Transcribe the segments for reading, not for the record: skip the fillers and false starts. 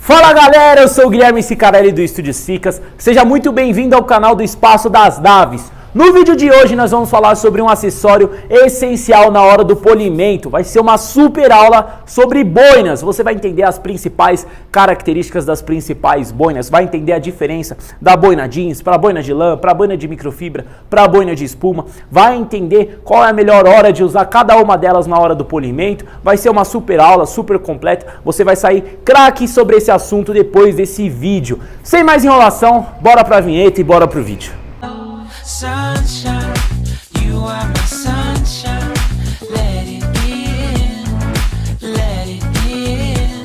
Fala galera, eu sou o Guilherme Sicarelli do Estúdio Sicas, seja muito bem-vindo ao canal do Espaço das Naves. No vídeo de hoje nós vamos falar sobre um acessório essencial na hora do polimento. Vai ser uma super aula sobre boinas. Você vai entender as principais características das principais boinas, vai entender a diferença da boina jeans para a boina de lã, para a boina de microfibra, para a boina de espuma. Vai entender qual é a melhor hora de usar cada uma delas na hora do polimento. Vai ser uma super aula, super completa. Você vai sair craque sobre esse assunto depois desse vídeo. Sem mais enrolação, bora para a vinheta e bora pro vídeo. Sunshine, you are my sunshine. Let it in, let it in.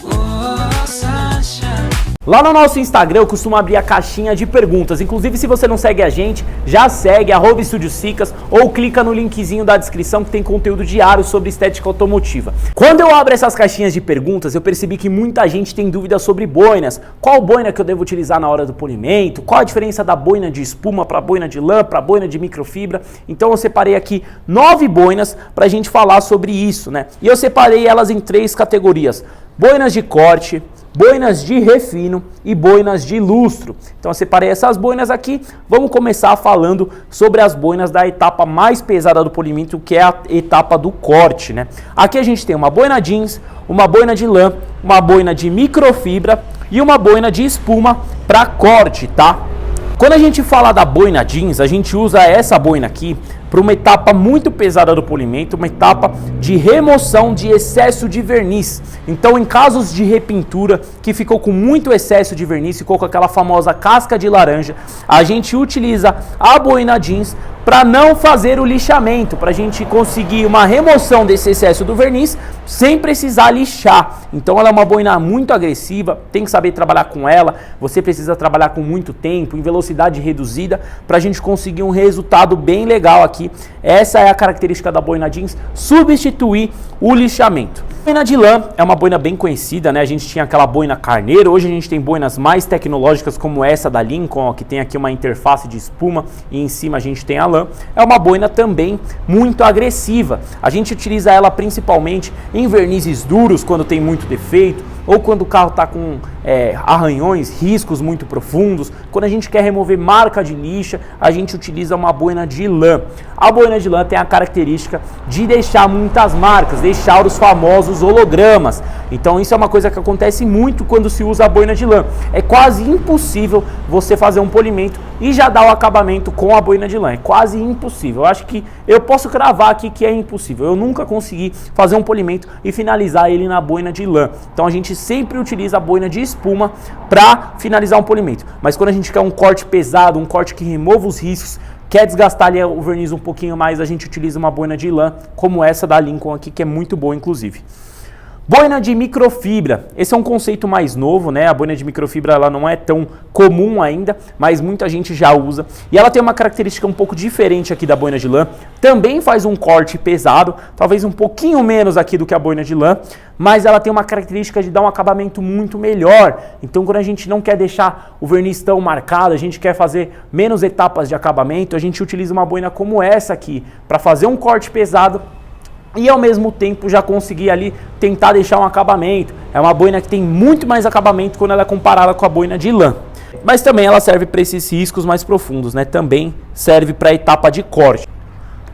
Oh, sunshine. Lá no nosso Instagram eu costumo abrir a caixinha de perguntas. Inclusive, se você não segue a gente, já segue @EstúdioSicas ou clica no linkzinho da descrição que tem conteúdo diário sobre estética automotiva. Quando eu abro essas caixinhas de perguntas, eu percebi que muita gente tem dúvidas sobre boinas. Qual boina que eu devo utilizar na hora do polimento? Qual a diferença da boina de espuma para boina de lã, para boina de microfibra? Então eu separei aqui 9 boinas para a gente falar sobre isso, né? E eu separei elas em 3 categorias: boinas de corte, boinas de refino e boinas de lustro. Então eu separei essas boinas aqui. Vamos começar falando sobre as boinas da etapa mais pesada do polimento, que é a etapa do corte, né? Aqui a gente tem uma boina jeans, uma boina de lã, uma boina de microfibra e uma boina de espuma para corte, tá? Quando a gente fala da boina jeans, a gente usa essa boina aqui para uma etapa muito pesada do polimento, uma etapa de remoção de excesso de verniz. Então, em casos de repintura que ficou com muito excesso de verniz, ficou com aquela famosa casca de laranja, a gente utiliza a boina jeans para não fazer o lixamento, para a gente conseguir uma remoção desse excesso do verniz sem precisar lixar. Então ela é uma boina muito agressiva, tem que saber trabalhar com ela, você precisa trabalhar com muito tempo, em velocidade reduzida, para a gente conseguir um resultado bem legal aqui. Essa é a característica da boina jeans, substituir o lixamento. A boina de lã é uma boina bem conhecida, né? A gente tinha aquela boina carneiro, hoje a gente tem boinas mais tecnológicas como essa da Lincoln, ó, que tem aqui uma interface de espuma e em cima a gente tem a lã. É uma boina também muito agressiva. A gente utiliza ela principalmente em vernizes duros, quando tem muito defeito, ou quando o carro está com arranhões, riscos muito profundos. Quando a gente quer remover marca de lixa, a gente utiliza uma boina de lã. A boina de lã tem a característica de deixar muitas marcas, deixar os famosos hologramas. Então isso é uma coisa que acontece muito quando se usa a boina de lã. É quase impossível você fazer um polimento e já dar o acabamento com a boina de lã. É quase impossível. Eu acho que eu posso cravar aqui que é impossível. Eu nunca consegui fazer um polimento e finalizar ele na boina de lã. Então a gente sempre utiliza a boina de espuma para finalizar um polimento. Mas quando a gente quer um corte pesado, um corte que remova os riscos, quer desgastar ali o verniz um pouquinho mais, a gente utiliza uma boina de lã como essa da Lincoln aqui, que é muito boa inclusive. Boina de microfibra, esse é um conceito mais novo, né? A boina de microfibra ela não é tão comum ainda, mas muita gente já usa. E ela tem uma característica um pouco diferente aqui da boina de lã. Também faz um corte pesado, talvez um pouquinho menos aqui do que a boina de lã, mas ela tem uma característica de dar um acabamento muito melhor. Então quando a gente não quer deixar o verniz tão marcado, a gente quer fazer menos etapas de acabamento, a gente utiliza uma boina como essa aqui, para fazer um corte pesado e ao mesmo tempo já conseguir ali tentar deixar um acabamento. É uma boina que tem muito mais acabamento quando ela é comparada com a boina de lã. Mas também ela serve para esses riscos mais profundos, né? Também serve para a etapa de corte.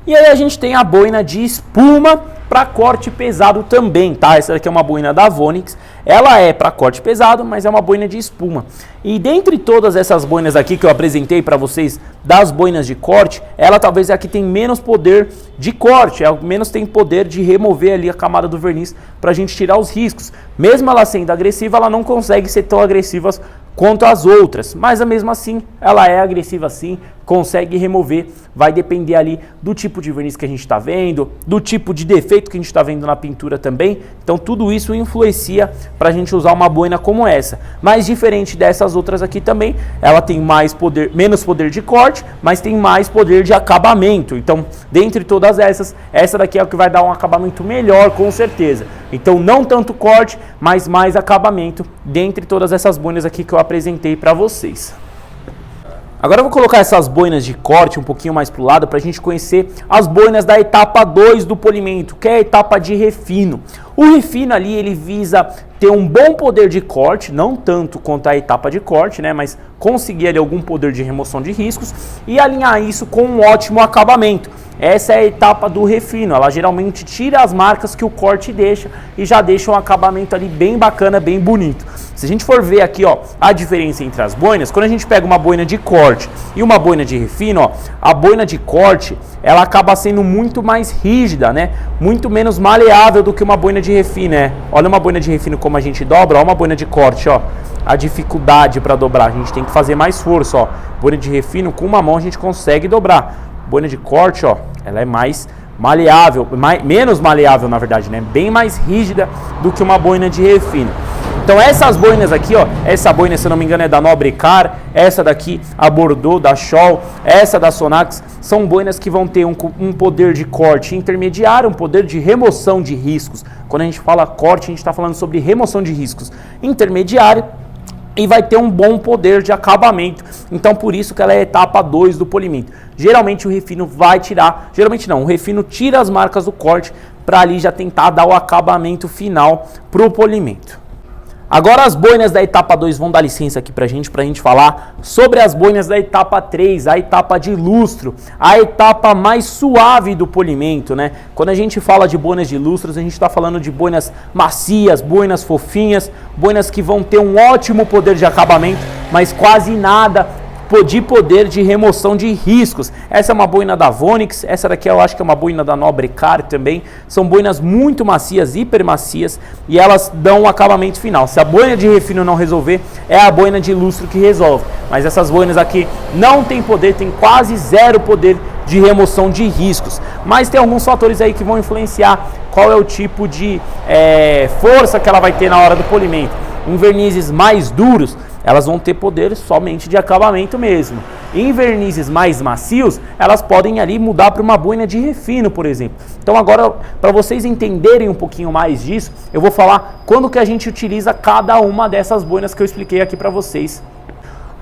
E aí a gente tem a boina de espuma para corte pesado também, tá? Essa daqui é uma boina da Vonix. Ela é para corte pesado, mas é uma boina de espuma. E dentre todas essas boinas aqui que eu apresentei para vocês, das boinas de corte, ela talvez é a que tem menos poder de corte, menos tem poder de remover ali a camada do verniz para a gente tirar os riscos. Mesmo ela sendo agressiva, ela não consegue ser tão agressiva quanto as outras, mas mesmo assim ela é agressiva sim, consegue remover, vai depender ali do tipo de verniz que a gente está vendo, do tipo de defeito que a gente está vendo na pintura também. Então tudo isso influencia para a gente usar uma boina como essa. Mas diferente dessas outras aqui também, ela tem mais poder, menos poder de corte, mas tem mais poder de acabamento. Então dentre todas essas, essa daqui é o que vai dar um acabamento melhor com certeza. Então não tanto corte, mas mais acabamento dentre todas essas boinas aqui que eu apresentei para vocês. Agora eu vou colocar essas boinas de corte um pouquinho mais para o lado para a gente conhecer as boinas da etapa 2 do polimento, que é a etapa de refino. O refino ali, ele visa ter um bom poder de corte, não tanto quanto a etapa de corte, né, mas conseguir ali algum poder de remoção de riscos e alinhar isso com um ótimo acabamento. Essa é a etapa do refino, ela geralmente tira as marcas que o corte deixa e já deixa um acabamento ali bem bacana, bem bonito. Se a gente for ver aqui, ó, a diferença entre as boinas, quando a gente pega uma boina de corte e uma boina de refino, ó, a boina de corte, ela acaba sendo muito mais rígida, né? Muito menos maleável do que uma boina de refino, né? Olha uma boina de refino como a gente dobra, ó, uma boina de corte, ó. A dificuldade para dobrar, a gente tem que fazer mais força, ó. Boina de refino, com uma mão a gente consegue dobrar. Boina de corte, ó, ela é mais maleável, menos maleável na verdade, né? Bem mais rígida do que uma boina de refino. Então essas boinas aqui, ó, essa boina, se eu não me engano, é da Nobrecar, essa daqui, a Bordeaux, da Scholl, essa da Sonax, são boinas que vão ter um poder de corte intermediário, um poder de remoção de riscos. Quando a gente fala corte, a gente está falando sobre remoção de riscos intermediário e vai ter um bom poder de acabamento. Então por isso que ela é a etapa 2 do polimento. Geralmente o refino vai tirar, geralmente não, o refino tira as marcas do corte para ali já tentar dar o acabamento final para o polimento. Agora as boinas da etapa 2 vão dar licença aqui pra gente falar sobre as boinas da etapa 3, a etapa de lustro, a etapa mais suave do polimento, né? Quando a gente fala de boinas de lustros, a gente está falando de boinas macias, boinas fofinhas, boinas que vão ter um ótimo poder de acabamento, mas quase nada de poder de remoção de riscos. Essa é uma boina da Vonix, essa daqui eu acho que é uma boina da Nobrecar também. São boinas muito macias, hiper macias, e elas dão o acabamento final. Se a boina de refino não resolver, é a boina de lustro que resolve. Mas essas boinas aqui não tem poder, tem quase zero poder de remoção de riscos. Mas tem alguns fatores aí que vão influenciar qual é o tipo de força que ela vai ter na hora do polimento. Em vernizes mais duros, elas vão ter poder somente de acabamento mesmo. Em vernizes mais macios, elas podem ali mudar para uma boina de refino, por exemplo. Então agora, para vocês entenderem um pouquinho mais disso, eu vou falar quando que a gente utiliza cada uma dessas boinas que eu expliquei aqui para vocês.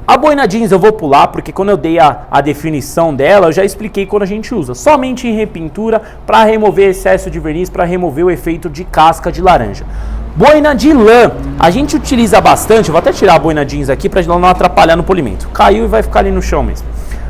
A boina jeans eu vou pular, porque quando eu dei a definição dela, eu já expliquei quando a gente usa. Somente em repintura, para remover excesso de verniz, para remover o efeito de casca de laranja. Boina de lã, a gente utiliza bastante, eu vou até tirar a boina jeans aqui para não atrapalhar no polimento. Caiu e vai ficar ali no chão mesmo.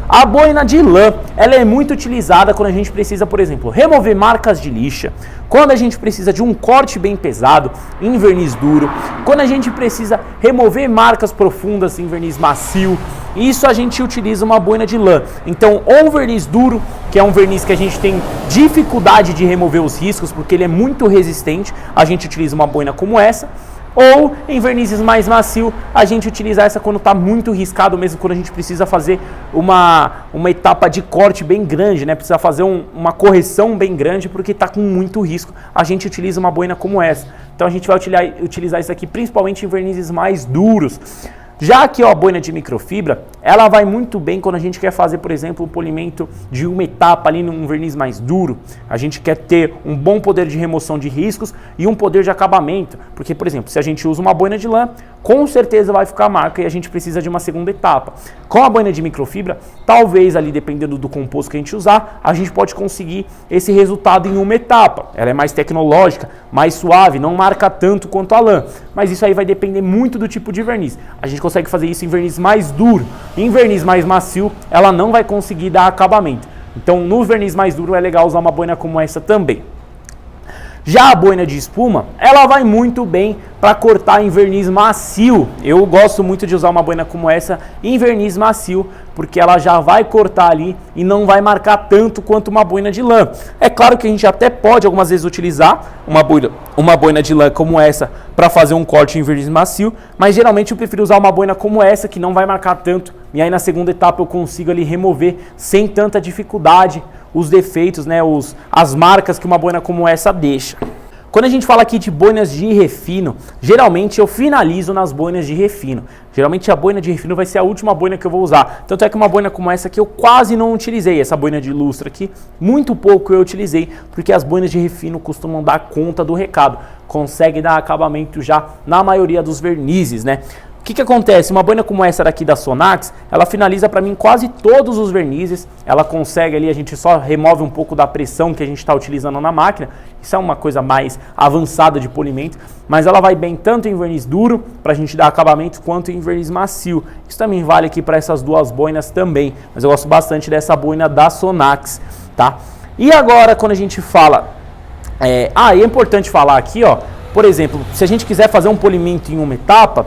A boina de lã, ela é muito utilizada quando a gente precisa, por exemplo, remover marcas de lixa, quando a gente precisa de um corte bem pesado em verniz duro, quando a gente precisa remover marcas profundas em verniz macio, isso a gente utiliza uma boina de lã. Então, ou um verniz duro, que é um verniz que a gente tem dificuldade de remover os riscos, porque ele é muito resistente, a gente utiliza uma boina como essa. Ou em vernizes mais macio, a gente utiliza essa quando está muito riscado mesmo, quando a gente precisa fazer uma etapa de corte bem grande, né? Precisa fazer uma correção bem grande porque está com muito risco. A gente utiliza uma boina como essa. Então a gente vai utilizar isso aqui principalmente em vernizes mais duros. Já aqui, ó, a boina de microfibra, ela vai muito bem quando a gente quer fazer, por exemplo, um polimento de uma etapa ali num verniz mais duro. A gente quer ter um bom poder de remoção de riscos e um poder de acabamento. Porque, por exemplo, se a gente usa uma boina de lã, com certeza vai ficar marca e a gente precisa de uma segunda etapa. Com a boina de microfibra, talvez ali, dependendo do composto que a gente usar, a gente pode conseguir esse resultado em uma etapa. Ela é mais tecnológica, mais suave, não marca tanto quanto a lã. Mas isso aí vai depender muito do tipo de verniz. A gente consegue fazer isso em verniz mais duro. Em verniz mais macio, ela não vai conseguir dar acabamento. Então, no verniz mais duro, é legal usar uma boina como essa também. Já a boina de espuma, ela vai muito bem para cortar em verniz macio. Eu gosto muito de usar uma boina como essa em verniz macio, porque ela já vai cortar ali e não vai marcar tanto quanto uma boina de lã. É claro que a gente até pode algumas vezes utilizar uma boina de lã como essa para fazer um corte em verniz macio, mas geralmente eu prefiro usar uma boina como essa que não vai marcar tanto, e aí na segunda etapa eu consigo ali remover sem tanta dificuldade os defeitos, né, as marcas que uma boina como essa deixa. Quando a gente fala aqui de boinas de refino, geralmente eu finalizo nas boinas de refino. Geralmente a boina de refino vai ser a última boina que eu vou usar. Tanto é que uma boina como essa aqui eu quase não utilizei. Essa boina de lustre aqui, muito pouco eu utilizei, porque as boinas de refino costumam dar conta do recado. Consegue dar acabamento já na maioria dos vernizes, né? que acontece? Uma boina como essa daqui da Sonax, ela finaliza para mim quase todos os vernizes, ela consegue ali, a gente só remove um pouco da pressão que a gente está utilizando na máquina, isso é uma coisa mais avançada de polimento, mas ela vai bem tanto em verniz duro, para a gente dar acabamento, quanto em verniz macio. Isso também vale aqui para essas duas boinas também, mas eu gosto bastante dessa boina da Sonax, tá? E agora, quando a gente fala... é importante falar aqui, ó, por exemplo, se a gente quiser fazer um polimento em uma etapa,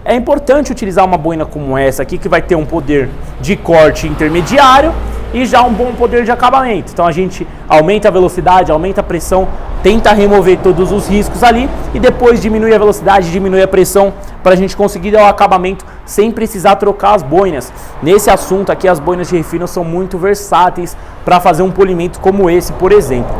é importante utilizar uma boina como essa aqui, que vai ter um poder de corte intermediário e já um bom poder de acabamento. Então a gente aumenta a velocidade, aumenta a pressão, tenta remover todos os riscos ali e depois diminui a velocidade, diminui a pressão para a gente conseguir dar o acabamento sem precisar trocar as boinas. Nesse assunto aqui, as boinas de refino são muito versáteis para fazer um polimento como esse, por exemplo.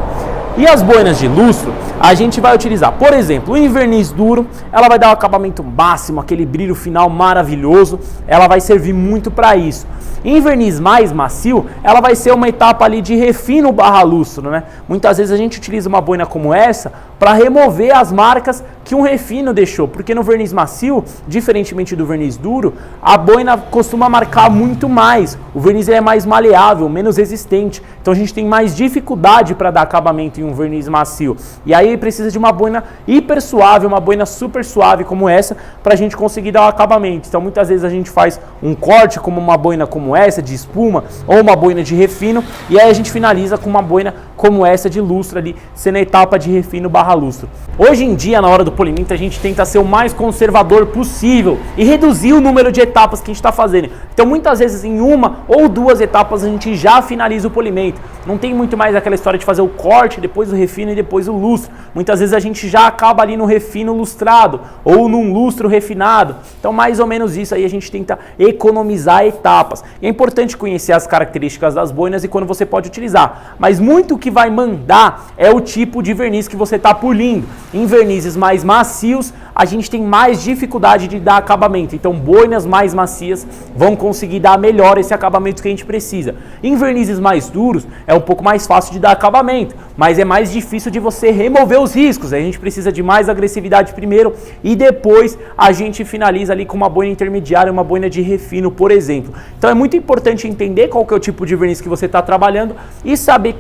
E as boinas de lustro, a gente vai utilizar, por exemplo, em verniz duro, ela vai dar um acabamento máximo, aquele brilho final maravilhoso, ela vai servir muito para isso. Em verniz mais macio, ela vai ser uma etapa ali de refino barra lustro, né? Muitas vezes a gente utiliza uma boina como essa para remover as marcas que um refino deixou, porque no verniz macio, diferentemente do verniz duro, a boina costuma marcar muito mais, o verniz é mais maleável, menos resistente, então a gente tem mais dificuldade para dar acabamento em um verniz macio, e aí precisa de uma boina hiper suave, uma boina super suave como essa, para a gente conseguir dar o acabamento. Então muitas vezes a gente faz um corte como uma boina como essa, de espuma, ou uma boina de refino, e aí a gente finaliza com uma boina como essa de lustro ali, sendo a etapa de refino barra lustro. Hoje em dia, na hora do polimento, a gente tenta ser o mais conservador possível e reduzir o número de etapas que a gente está fazendo. Então muitas vezes em uma ou duas etapas a gente já finaliza o polimento. Não tem muito mais aquela história de fazer o corte, depois o refino e depois o lustro. Muitas vezes a gente já acaba ali no refino lustrado ou num lustro refinado. Então mais ou menos isso aí, a gente tenta economizar etapas. E é importante conhecer as características das boinas e quando você pode utilizar. Mas muito o que vai mandar é o tipo de verniz que você está polindo. Em vernizes mais macios, a gente tem mais dificuldade de dar acabamento. Então boinas mais macias vão conseguir dar melhor esse acabamento que a gente precisa. Em vernizes mais duros, é um pouco mais fácil de dar acabamento, mas é mais difícil de você remover os riscos. A gente precisa de mais agressividade primeiro e depois a gente finaliza ali com uma boina intermediária, uma boina de refino, por exemplo. Então é muito importante entender qual que é o tipo de verniz que você está trabalhando e saber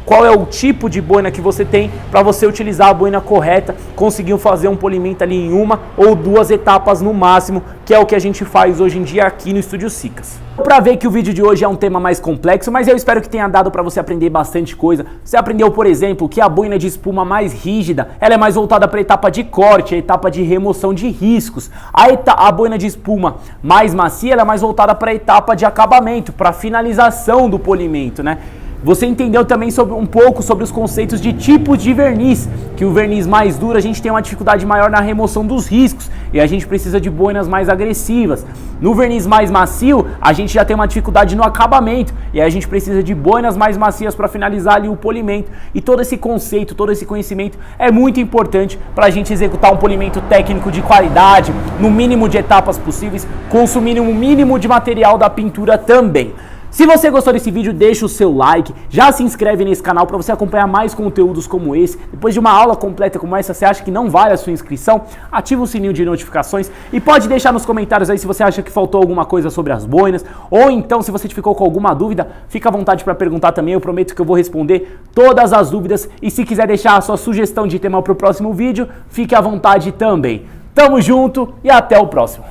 qual é o tipo de boina que você tem para você utilizar a boina correta, conseguir fazer um polimento ali em uma ou duas etapas no máximo, que é o que a gente faz hoje em dia aqui no Estúdio Sicas. Para ver que o vídeo de hoje é um tema mais complexo, mas eu espero que tenha dado para você aprender bastante coisa. Você aprendeu, por exemplo, que a boina de espuma mais rígida, ela é mais voltada para a etapa de corte, a etapa de remoção de riscos. A boina de espuma mais macia, ela é mais voltada para a etapa de acabamento, para a finalização do polimento, né? Você entendeu também um pouco sobre os conceitos de tipos de verniz, que o verniz mais duro a gente tem uma dificuldade maior na remoção dos riscos e a gente precisa de boinas mais agressivas. No verniz mais macio, a gente já tem uma dificuldade no acabamento e a gente precisa de boinas mais macias para finalizar ali o polimento. E todo esse conceito, todo esse conhecimento é muito importante para a gente executar um polimento técnico de qualidade, no mínimo de etapas possíveis, consumindo o mínimo de material da pintura também. Se você gostou desse vídeo, deixa o seu like, já se inscreve nesse canal para você acompanhar mais conteúdos como esse. Depois de uma aula completa como essa, você acha que não vale a sua inscrição? Ativa o sininho de notificações e pode deixar nos comentários aí se você acha que faltou alguma coisa sobre as boinas, ou então se você ficou com alguma dúvida, fica à vontade para perguntar também, eu prometo que eu vou responder todas as dúvidas e se quiser deixar a sua sugestão de tema para o próximo vídeo, fique à vontade também. Tamo junto e até o próximo.